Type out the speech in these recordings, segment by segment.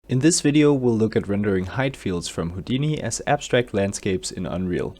In this video, we'll look at rendering Heightfields from Houdini as abstract landscapes in Unreal.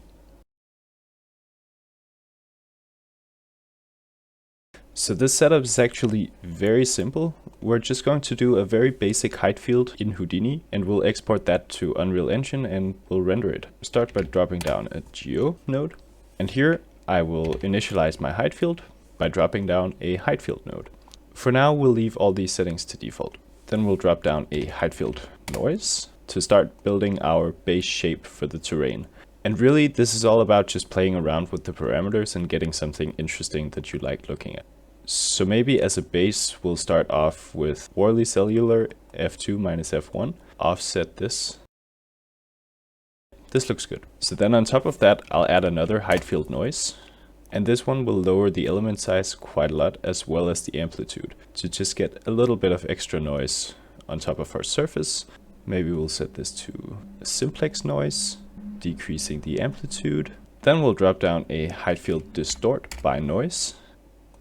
So this setup is actually very simple. We're just going to do a very basic Heightfield in Houdini, and we'll export that to Unreal Engine and we'll render it. Start by dropping down a geo node, and here I will initialize my Heightfield by dropping down a Heightfield node. For now, we'll leave all these settings to default. Then we'll drop down a Heightfield noise to start building our base shape for the terrain. And really, this is all about just playing around with the parameters and getting something interesting that you like looking at. So maybe as a base, we'll start off with Worley Cellular F2 minus F1. Offset this. This looks good. So then on top of that, I'll add another Heightfield noise. And this one will lower the element size quite a lot, as well as the amplitude, to just get a little bit of extra noise on top of our surface. Maybe we'll set this to a simplex noise, decreasing the amplitude. Then we'll drop down a Heightfield distort by noise,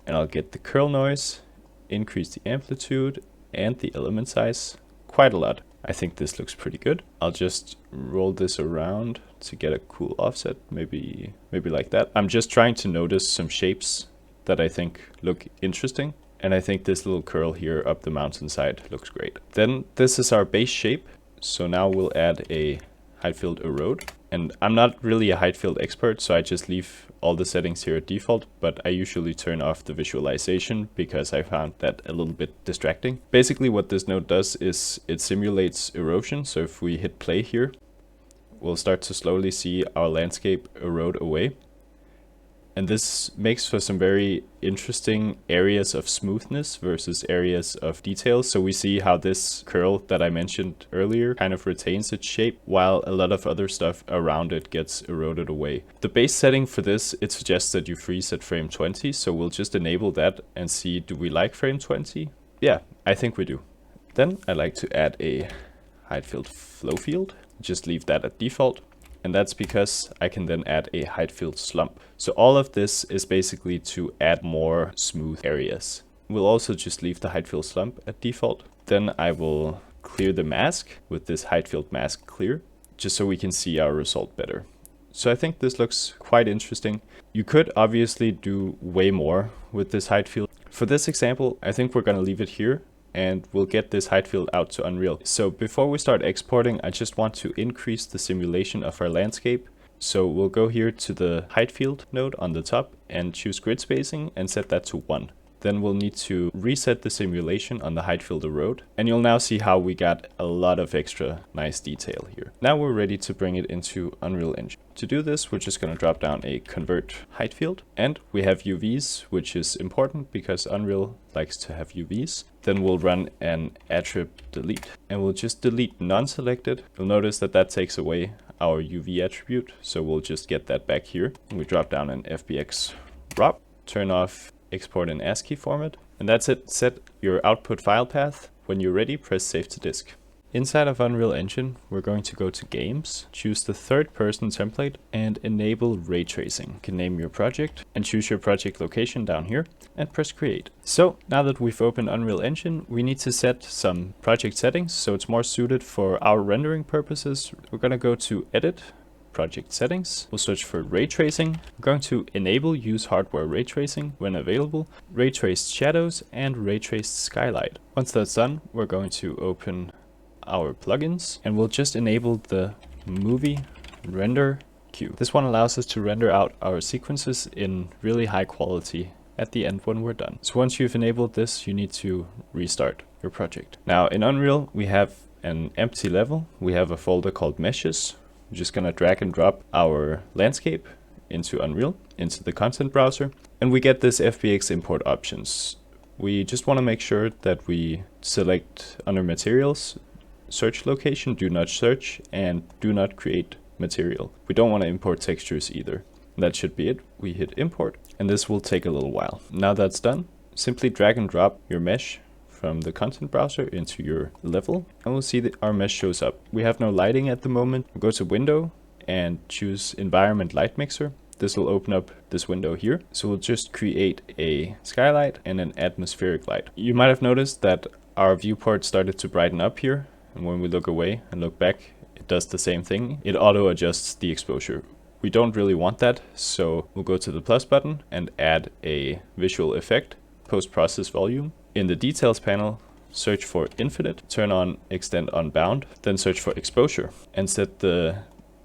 and I'll get the curl noise, increase the amplitude and the element size quite a lot. I think this looks pretty good. I'll just roll this around to get a cool offset, maybe like that. I'm just trying to notice some shapes that I think look interesting. And I think this little curl here up the mountainside looks great. Then this is our base shape. So now we'll add a Heightfield erode. And I'm not really a Heightfield expert, so I just leave all the settings here at default, but I usually turn off the visualization because I found that a little bit distracting. Basically what this node does is it simulates erosion. So if we hit play here, we'll start to slowly see our landscape erode away. And this makes for some very interesting areas of smoothness versus areas of detail. So we see how this curl that I mentioned earlier kind of retains its shape, while a lot of other stuff around it gets eroded away. The base setting for this, it suggests that you freeze at frame 20. So we'll just enable that and see, do we like frame 20? Yeah, I think we do. Then I like to add a Heightfield flow field. Just leave that at default. And that's because I can then add a Heightfield slump. So all of this is basically to add more smooth areas. We'll also just leave the Heightfield slump at default. Then I will clear the mask with this Heightfield mask clear, just so we can see our result better. So I think this looks quite interesting. You could obviously do way more with this Heightfield. For this example, I think we're going to leave it here, and we'll get this Heightfield out to Unreal. So before we start exporting, I just want to increase the simulation of our landscape. So we'll go here to the Heightfield node on the top and choose grid spacing and set that to 1. Then we'll need to reset the simulation on the Heightfield erode. And you'll now see how we got a lot of extra nice detail here. Now we're ready to bring it into Unreal Engine. To do this, we're just going to drop down a convert Heightfield. And we have UVs, which is important because Unreal likes to have UVs. Then we'll run an attrib delete, and we'll just delete non-selected. You'll notice that that takes away our UV attribute. So we'll just get that back here. And we drop down an FBX ROP, turn off export in ASCII format, and that's it. Set your output file path. When you're ready, press save to disk. Inside of Unreal Engine, we're going to go to Games, choose the third person template, and enable ray tracing. You can name your project and choose your project location down here and press create. So now that we've opened Unreal Engine, we need to set some project settings so it's more suited for our rendering purposes. We're going to go to Edit, Project Settings. We'll search for Ray Tracing. We're going to enable Use Hardware Ray Tracing when available, Ray Traced Shadows, and Ray Traced Skylight. Once that's done, we're going to open our plugins, and we'll just enable the Movie Render Queue. This one allows us to render out our sequences in really high quality at the end when we're done. So once you've enabled this, you need to restart your project. Now in Unreal, we have an empty level. We have a folder called Meshes. We're just going to drag and drop our landscape into Unreal, into the content browser, and we get this FBX import options. We just want to make sure that we select under materials, search location, do not search, and do not create material. We don't want to import textures either. That should be it. We hit import, and this will take a little while. Now that's done, simply drag and drop your mesh from the content browser into your level, and we'll see that our mesh shows up. We have no lighting at the moment. We'll go to Window and choose Environment Light Mixer. This will open up this window here. So we'll just create a skylight and an atmospheric light. You might have noticed that our viewport started to brighten up here, and when we look away and look back, it does the same thing. It auto adjusts the exposure. We don't really want that, so we'll go to the plus button and add a visual effect, post-process volume. In the details panel, search for infinite, turn on extend unbound, then search for exposure and set the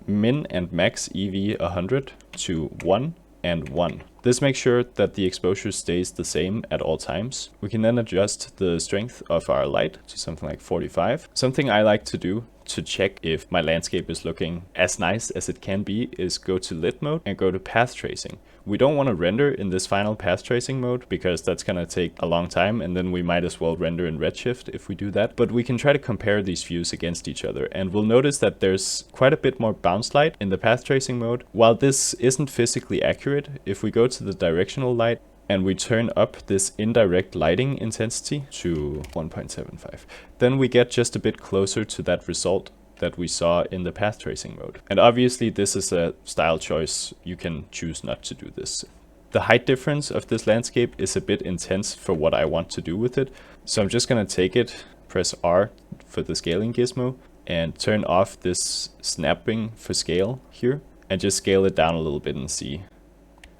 min and max EV 100 to 1 and 1. This makes sure that the exposure stays the same at all times. We can then adjust the strength of our light to something like 45. Something I like to do to check if my landscape is looking as nice as it can be is go to lit mode and go to path tracing. We don't want to render in this final path tracing mode because that's going to take a long time, and then we might as well render in Redshift if we do that. But we can try to compare these views against each other, and we'll notice that there's quite a bit more bounce light in the path tracing mode. While this isn't physically accurate, if we go to the directional light and we turn up this indirect lighting intensity to 1.75, then we get just a bit closer to that result that we saw in the path tracing mode. And obviously this is a style choice. You can choose not to do this. The height difference of this landscape is a bit intense for what I want to do with it. So I'm just gonna take it, press R for the scaling gizmo, and turn off this snapping for scale here, and just scale it down a little bit and see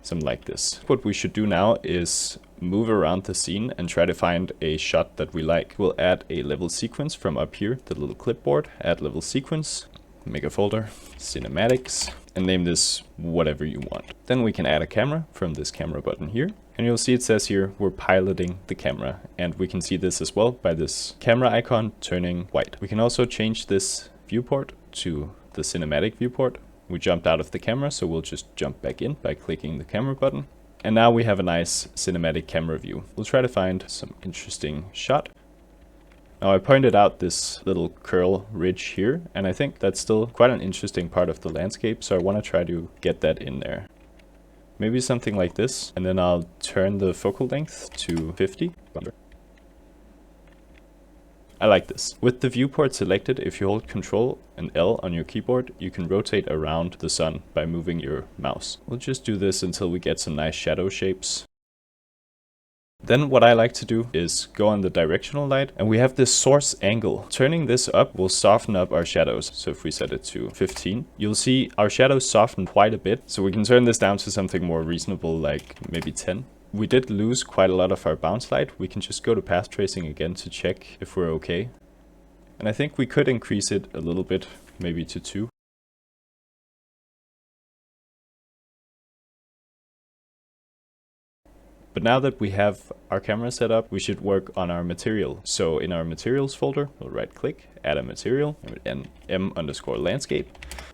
something like this. What we should do now is move around the scene and try to find a shot that we like. We'll add a level sequence from up here, the little clipboard, add level sequence, make a folder, cinematics, and name this whatever you want. Then we can add a camera from this camera button here. And you'll see it says here, we're piloting the camera. And we can see this as well by this camera icon turning white. We can also change this viewport to the cinematic viewport. We jumped out of the camera, so we'll just jump back in by clicking the camera button. And now we have a nice cinematic camera view. We'll try to find some interesting shot. Now I pointed out this little curl ridge here, and I think that's still quite an interesting part of the landscape, so I want to try to get that in there. Maybe something like this, and then I'll turn the focal length to 50. I like this. With the viewport selected, if you hold Ctrl and L on your keyboard, you can rotate around the sun by moving your mouse. We'll just do this until we get some nice shadow shapes. Then what I like to do is go on the directional light, and we have this source angle. Turning this up will soften up our shadows. So if we set it to 15, you'll see our shadows soften quite a bit. So we can turn this down to something more reasonable, like maybe 10. We did lose quite a lot of our bounce light. We can just go to path tracing again to check if we're okay. And I think we could increase it a little bit, maybe to 2. But now that we have our camera set up, we should work on our material. So in our materials folder, we'll right click, add a material, and m_landscape.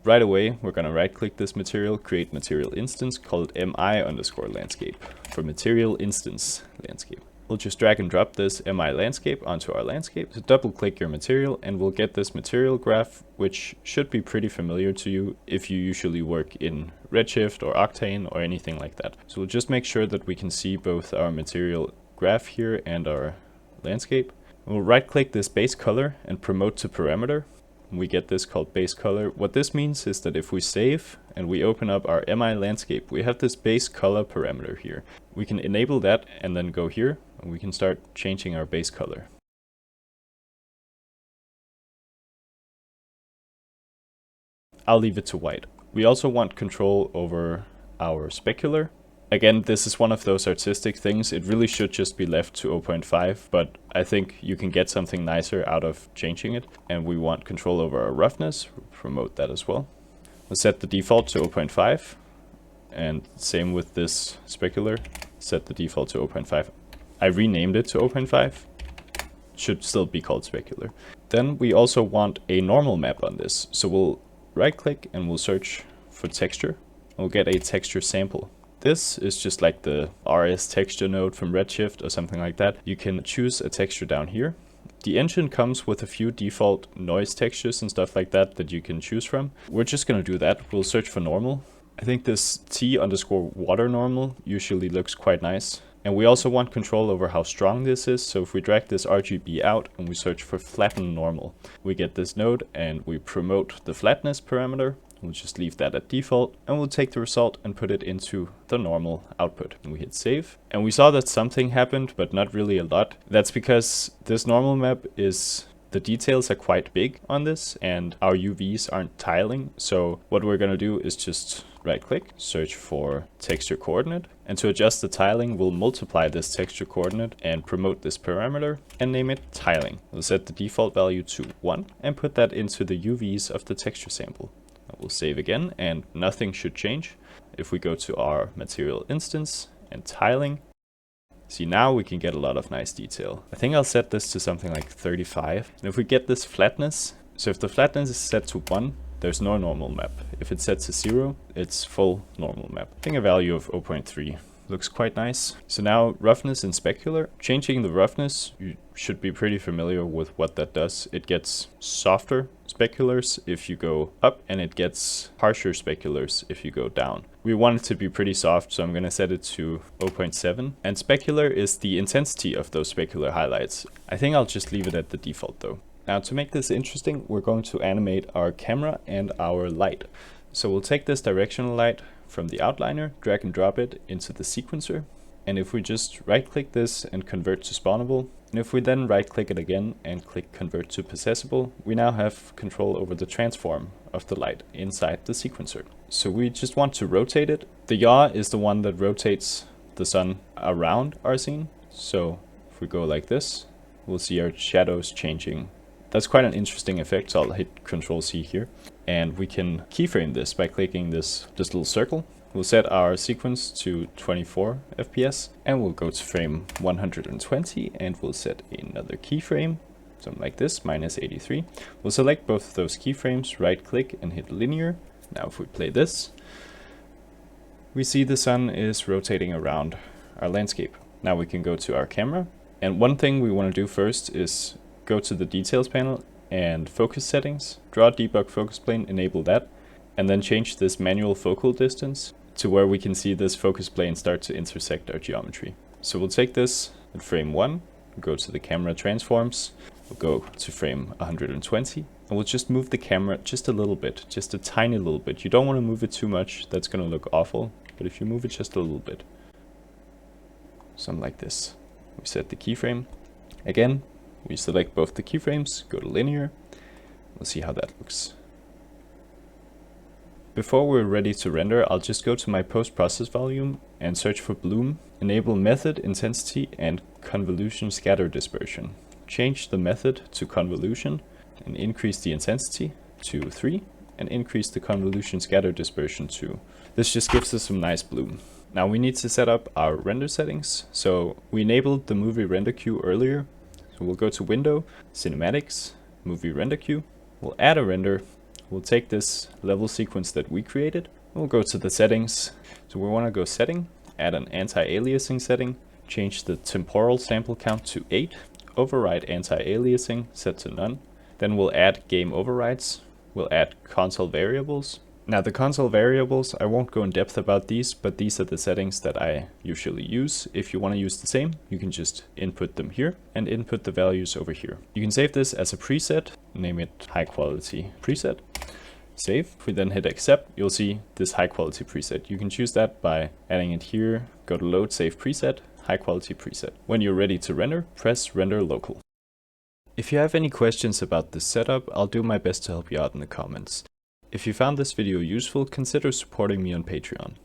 Right away, we're gonna right click this material, create material instance, call it mi_landscape for material instance landscape. We'll just drag and drop this mi landscape onto our landscape. So double click your material and we'll get this material graph, which should be pretty familiar to you if you usually work in Redshift or Octane or anything like that. So we'll just make sure that we can see both our material graph here and our landscape. We'll right click this base color and promote to parameter. We get this called base color. What this means is that if we save and we open up our mi landscape, we have this base color parameter here. We can enable that and then go here and we can start changing our base color. I'll leave it to white. We also want control over our specular. Again, this is one of those artistic things. It really should just be left to 0.5, but I think you can get something nicer out of changing it. And we want control over our roughness. We'll promote that as well. We'll set the default to 0.5. And same with this specular. Set the default to 0.5. I renamed it to 0.5. Should still be called specular. Then we also want a normal map on this. So we'll right click and we'll search for texture. We'll get a texture sample. This is just like the RS texture node from Redshift or something like that. You can choose a texture down here. The engine comes with a few default noise textures and stuff like that that you can choose from. We're just going to do that. We'll search for normal. I think this T_water normal usually looks quite nice. And we also want control over how strong this is. So if we drag this RGB out and we search for flatten normal, we get this node and we promote the flatness parameter. We'll just leave that at default and we'll take the result and put it into the normal output. And we hit save. And we saw that something happened, but not really a lot. That's because this normal map is the details are quite big on this and our UVs aren't tiling. So what we're going to do is just right click, search for texture coordinate. And to adjust the tiling, we'll multiply this texture coordinate and promote this parameter and name it tiling. We'll set the default value to 1 and put that into the UVs of the texture sample. We'll save again and nothing should change. If we go to our material instance and tiling, see, now we can get a lot of nice detail. I think I'll set this to something like 35. And if we get this flatness, so if the flatness is set to 1, there's no normal map. If it's set to 0, it's full normal map. I think a value of 0.3 looks quite nice. So now roughness and specular. Changing the roughness, you should be pretty familiar with what that does. It gets softer speculars if you go up, and it gets harsher speculars if you go down. We want it to be pretty soft, so I'm going to set it to 0.7. And specular is the intensity of those specular highlights. I think I'll just leave it at the default though. Now to make this interesting, we're going to animate our camera and our light. So we'll take this directional light from the outliner, drag and drop it into the sequencer. And if we just right click this and convert to spawnable, and if we then right click it again and click convert to possessable, we now have control over the transform of the light inside the sequencer. So we just want to rotate it. The yaw is the one that rotates the sun around our scene. So if we go like this, we'll see our shadows changing. That's quite an interesting effect, so I'll hit Ctrl C here. And we can keyframe this by clicking this little circle. We'll set our sequence to 24 FPS and we'll go to frame 120 and we'll set another keyframe, something like this, -83. We'll select both of those keyframes, right click and hit linear. Now if we play this, we see the sun is rotating around our landscape. Now we can go to our camera, and one thing we want to do first is go to the details panel and focus settings, draw debug focus plane, enable that, and then change this manual focal distance to where we can see this focus plane start to intersect our geometry. So we'll take this at frame 1, go to the camera transforms, we'll go to frame 120, and we'll just move the camera just a little bit, just a tiny little bit. You don't want to move it too much, that's going to look awful, but if you move it just a little bit, something like this. We set the keyframe. Again, we select both the keyframes, go to linear, we'll see how that looks. Before we're ready to render, I'll just go to my post-process volume and search for bloom, enable method, intensity, and convolution scatter dispersion. Change the method to convolution and increase the intensity to 3 and increase the convolution scatter dispersion to. This just gives us some nice bloom. Now we need to set up our render settings. So we enabled the movie render queue earlier. So we'll go to Window, Cinematics, Movie Render Queue. We'll add a render. We'll take this level sequence that we created. We'll go to the settings. So we want to go setting, add an anti-aliasing setting, change the temporal sample count to 8, override anti-aliasing, set to none. Then we'll add game overrides. We'll add console variables. Now the console variables, I won't go in depth about these, but these are the settings that I usually use. If you want to use the same, you can just input them here and input the values over here. You can save this as a preset, name it high quality preset, save. If we then hit accept, you'll see this high quality preset. You can choose that by adding it here, go to load, save preset, high quality preset. When you're ready to render, press render local. If you have any questions about this setup, I'll do my best to help you out in the comments. If you found this video useful, consider supporting me on Patreon.